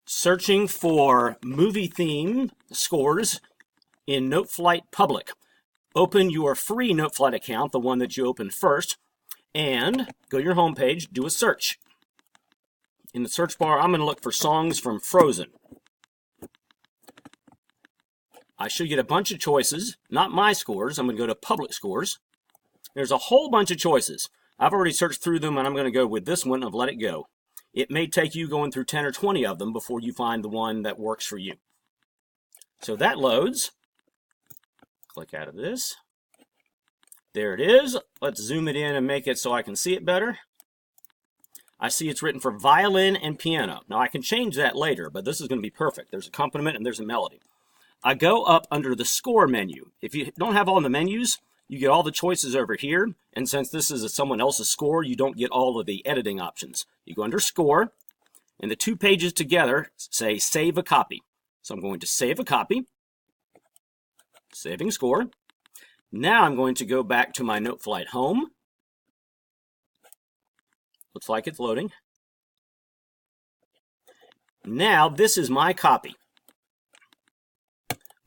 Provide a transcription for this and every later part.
searching for movie theme scores in Noteflight Public. Open your free Noteflight account, the one that you opened first, and go to your home page, do a search. In the search bar, I'm going to look for songs from Frozen. I should get a bunch of choices, not my scores. I'm going to go to public scores. There's a whole bunch of choices. I've already searched through them, and I'm going to go with this one of Let It Go. It may take you going through 10 or 20 of them before you find the one that works for you. So that loads. Click out of this. There it is. Let's zoom it in and make it so I can see it better. I see it's written for violin and piano. Now I can change that later, but this is going to be perfect. There's accompaniment and there's a melody. I go up under the score menu. If you don't have all the menus, you get all the choices over here. And since this is someone else's score, you don't get all of the editing options. You go under score, and the two pages together say save a copy. So I'm going to save a copy. Saving score. Now I'm going to go back to my Noteflight home. Looks like it's loading. Now this is my copy.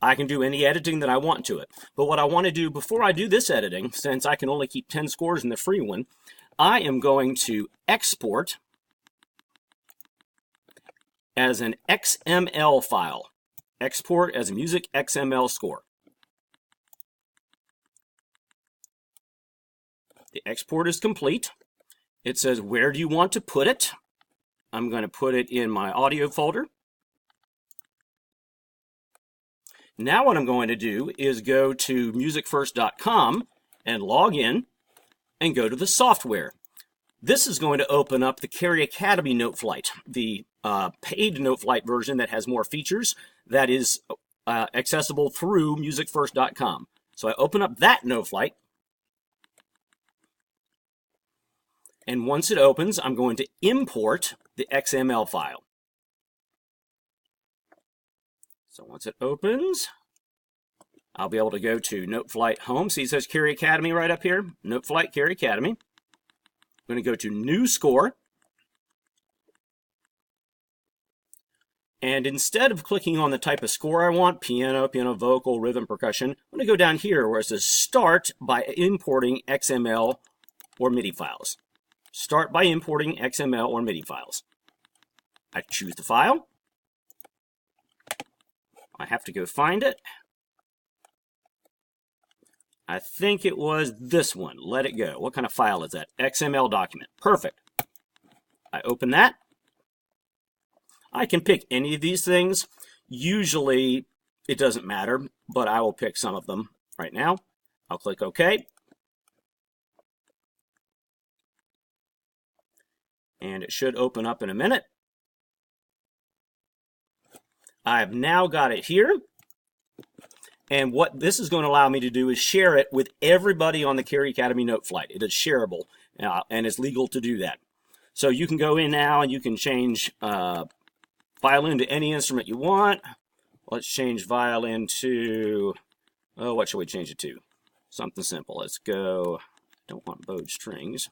I can do any editing that I want to it. But what I want to do before I do this editing, since I can only keep 10 scores in the free one, I am going to export as an XML file. Export as a music XML score. The export is complete. It says, where do you want to put it? I'm going to put it in my audio folder. Now what I'm going to do is go to musicfirst.com and log in and go to the software. This is going to open up the Carry Academy Noteflight, the paid Noteflight version that has more features that is accessible through musicfirst.com. So I open up that Noteflight. And once it opens, I'm going to import the XML file. So once it opens, I'll be able to go to Noteflight Home. See, it says Carry Academy right up here. Noteflight Carry Academy. I'm going to go to New Score. And instead of clicking on the type of score I want, piano, piano vocal, rhythm, percussion, I'm going to go down here where it says Start by importing XML or MIDI files. Start by importing XML or MIDI files. I choose the file. I have to go find it. I think it was this one. Let It Go. What kind of file is that? XML document. Perfect. I open that. I can pick any of these things. Usually it doesn't matter, but I will pick some of them right now. I'll click OK. And it should open up in a minute. I've now got it here. And what this is going to allow me to do is share it with everybody on the Carry Academy Noteflight. It is shareable, and it's legal to do that. So you can go in now and you can change violin to any instrument you want. Let's change violin to, oh, what should we change it to? Something simple. Let's go, don't want bowed strings.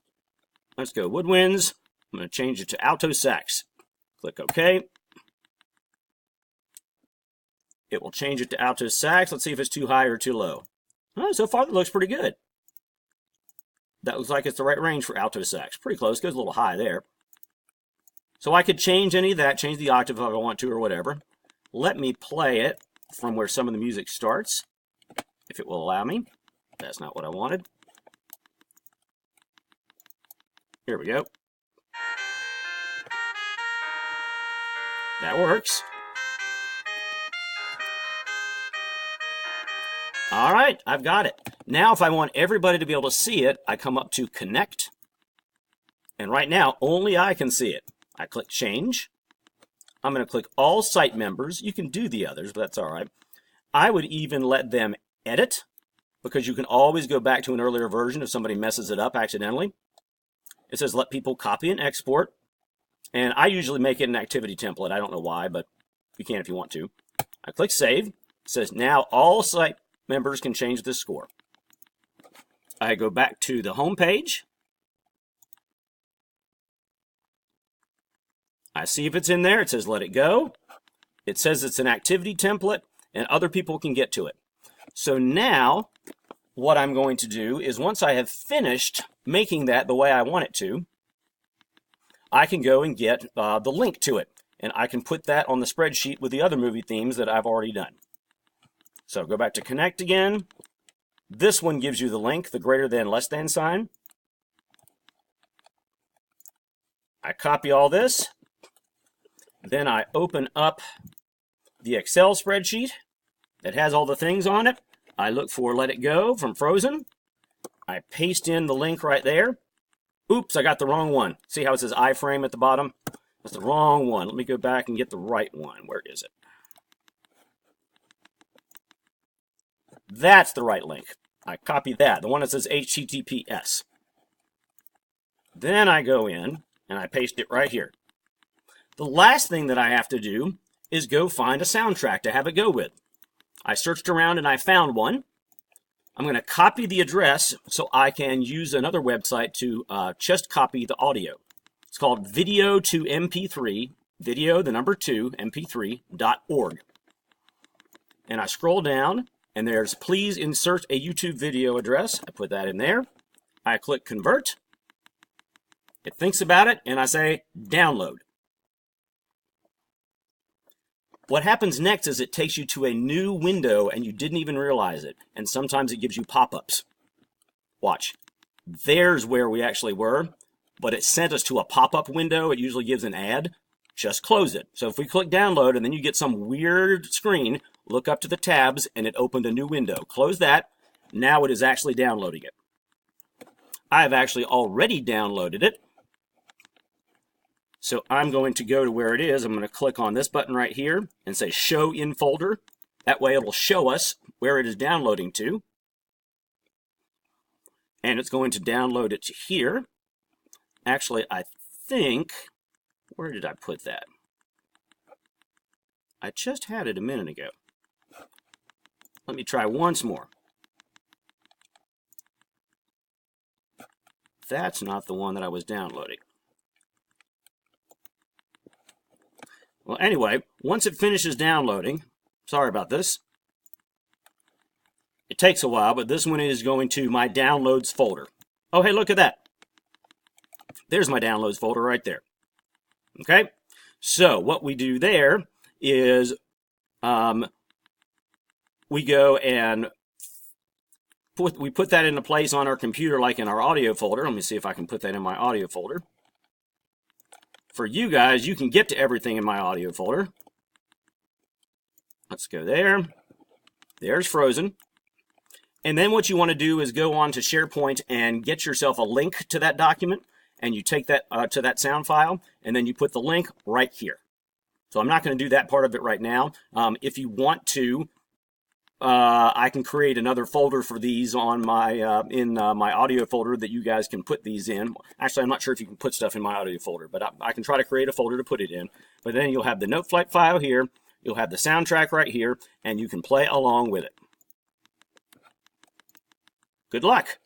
Let's go woodwinds. I'm going to change it to alto sax. Click OK. It will change it to alto sax. Let's see if it's too high or too low. Oh, so far, it looks pretty good. That looks like it's the right range for alto sax. Pretty close. Goes a little high there. So I could change any of that, change the octave if I want to or whatever. Let me play it from where some of the music starts, if it will allow me. That's not what I wanted. Here we go. That works. All right, I've got it. Now, if I want everybody to be able to see it, I come up to Connect. And right now, only I can see it. I click Change. I'm going to click All Site Members. You can do the others, but that's all right. I would even let them edit, because you can always go back to an earlier version if somebody messes it up accidentally. It says let people copy and export. And I usually make it an activity template. I don't know why, but you can if you want to. I click Save. It says now all site members can change this score. I go back to the home page. I see if it's in there. It says let it go. It says it's an activity template and other people can get to it. So now what I'm going to do is once I have finished making that the way I want it to, I can go and get the link to it. And I can put that on the spreadsheet with the other movie themes that I've already done. So go back to connect again. This one gives you the link, the greater than, less than sign. I copy all this. Then I open up the Excel spreadsheet that has all the things on it. I look for Let It Go from Frozen. I paste in the link right there. Oops, I got the wrong one. See how it says iframe at the bottom? That's the wrong one. Let me go back and get the right one. Where is it? That's the right link. I copy that, the one that says HTTPS. Then I go in and I paste it right here. The last thing that I have to do is go find a soundtrack to have it go with. I searched around and I found one. I'm going to copy the address so I can use another website to just copy the audio. It's called video to mp3, video, the number 2, mp3.org. And I scroll down and there's please insert a YouTube video address. I put that in there. I click convert. It thinks about it and I say download. What happens next is it takes you to a new window and you didn't even realize it. And sometimes it gives you pop-ups. Watch. There's where we actually were, but it sent us to a pop-up window. It usually gives an ad. Just close it. So if we click download and then you get some weird screen, look up to the tabs and it opened a new window. Close that. Now it is actually downloading it. I've actually already downloaded it. So I'm going to go to where it is. I'm going to click on this button right here and say show in folder. That way it will show us where it is downloading to. And it's going to download it to here. Actually, I think, where did I put that? I just had it a minute ago. Let me try once more. That's not the one that I was downloading. Well, anyway, once it finishes downloading, sorry about this. It takes a while, but this one is going to my downloads folder. Oh, hey, look at that. There's my downloads folder right there. Okay, so what we do there is we go and we put that into place on our computer like in our audio folder. Let me see if I can put that in my audio folder. For you guys, you can get to everything in my audio folder. Let's go there. There's Frozen. And then what you want to do is go on to SharePoint and get yourself a link to that document. And you take that to that sound file, and then you put the link right here. So I'm not going to do that part of it right now. If you want to, I can create another folder for these on my my audio folder that you guys can put these in. Actually, I'm not sure if you can put stuff in my audio folder, but I can try to create a folder to put it in. But then you'll have the Noteflight file here, you'll have the soundtrack right here, and you can play along with it. Good luck.